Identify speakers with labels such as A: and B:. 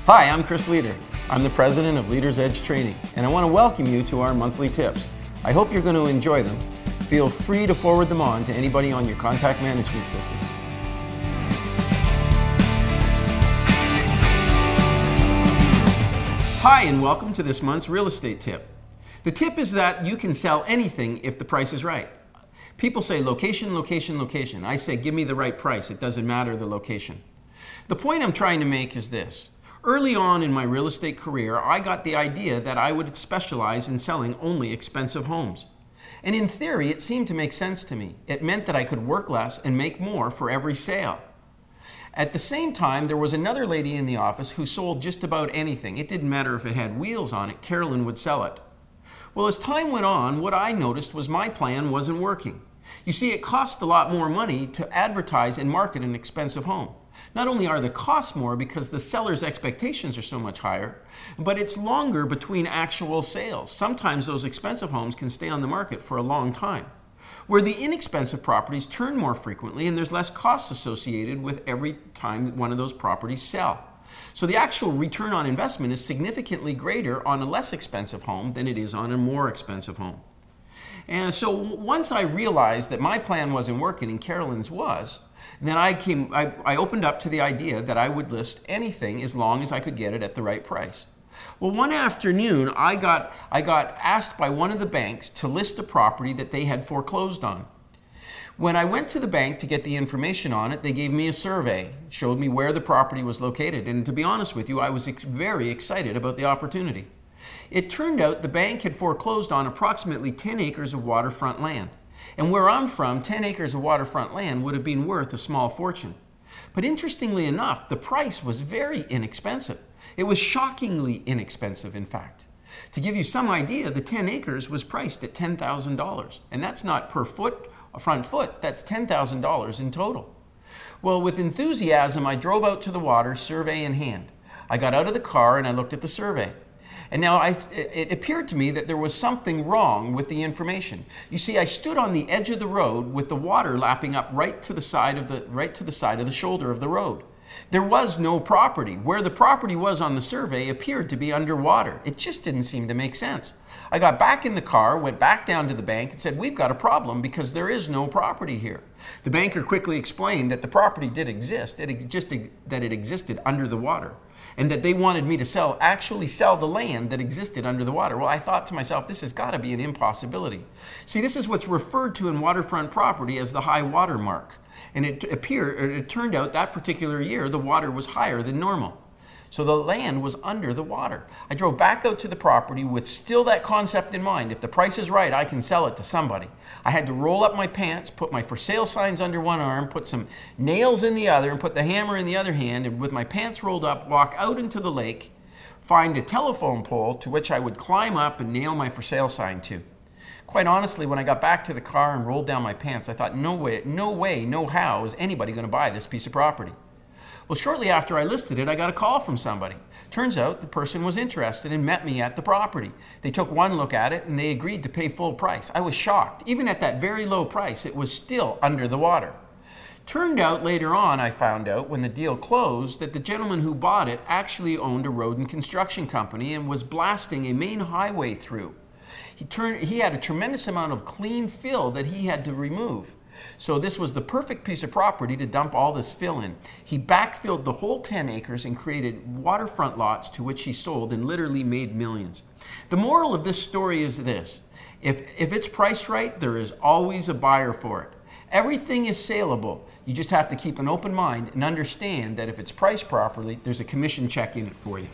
A: Hi, I'm Chris Leader. I'm the president of Leaders Edge Training, and I want to welcome you to our monthly tips. I hope you're going to enjoy them. Feel free to forward them on to anybody on your contact management system. Hi, and welcome to this month's real estate tip. The tip is that you can sell anything if the price is right. People say location, location, location. I say give me the right price. It doesn't matter the location. The point I'm trying to make is this. Early on in my real estate career, I got the idea that I would specialize in selling only expensive homes. And in theory, it seemed to make sense to me. It meant that I could work less and make more for every sale. At the same time, there was another lady in the office who sold just about anything. It didn't matter if it had wheels on it, Carolyn would sell it. Well, as time went on, what I noticed was my plan wasn't working. You see, it cost a lot more money to advertise and market an expensive home. Not only are the costs more because the seller's expectations are so much higher, but it's longer between actual sales. Sometimes those expensive homes can stay on the market for a long time. Where the inexpensive properties turn more frequently and there's less costs associated with every time that one of those properties sell. So the actual return on investment is significantly greater on a less expensive home than it is on a more expensive home. And so once I realized that my plan wasn't working and Carolyn's was, then I opened up to the idea that I would list anything as long as I could get it at the right price. Well, one afternoon, I got asked by one of the banks to list a property that they had foreclosed on. When I went to the bank to get the information on it, they gave me a survey, showed me where the property was located, and to be honest with you, I was very excited about the opportunity. It turned out the bank had foreclosed on approximately 10 acres of waterfront land. And where I'm from, 10 acres of waterfront land would have been worth a small fortune. But interestingly enough, the price was very inexpensive. It was shockingly inexpensive, in fact. To give you some idea, the 10 acres was priced at $10,000. And that's not per foot, a front foot, that's $10,000 in total. Well, with enthusiasm, I drove out to the water, survey in hand. I got out of the car and I looked at the survey. And now it appeared to me that there was something wrong with the information. You see, I stood on the edge of the road with the water lapping up right to the side of the shoulder of the road. There was no property. Where the property was on the survey appeared to be underwater. It just didn't seem to make sense. I got back in the car, went back down to the bank and said, we've got a problem because there is no property here. The banker quickly explained that the property did exist, that it existed under the water, and that they wanted me to actually sell the land that existed under the water. Well, I thought to myself, this has got to be an impossibility. See, this is what's referred to in waterfront property as the high water mark. And it turned out that particular year, the water was higher than normal. So the land was under the water. I drove back out to the property with still that concept in mind. If the price is right, I can sell it to somebody. I had to roll up my pants, put my for sale signs under one arm, put some nails in the other, and put the hammer in the other hand, and with my pants rolled up, walk out into the lake, find a telephone pole to which I would climb up and nail my for sale sign to. Quite honestly, when I got back to the car and rolled down my pants, I thought, no way, no how is anybody going to buy this piece of property. Well, shortly after I listed it, I got a call from somebody. Turns out the person was interested and met me at the property. They took one look at it and they agreed to pay full price. I was shocked. Even at that very low price, it was still under the water. Turned out later on, I found out when the deal closed that the gentleman who bought it actually owned a road and construction company and was blasting a main highway through. He had a tremendous amount of clean fill that he had to remove. So this was the perfect piece of property to dump all this fill in. He backfilled the whole 10 acres and created waterfront lots to which he sold and literally made millions. The moral of this story is this. If it's priced right, there is always a buyer for it. Everything is saleable. You just have to keep an open mind and understand that if it's priced properly, there's a commission check in it for you.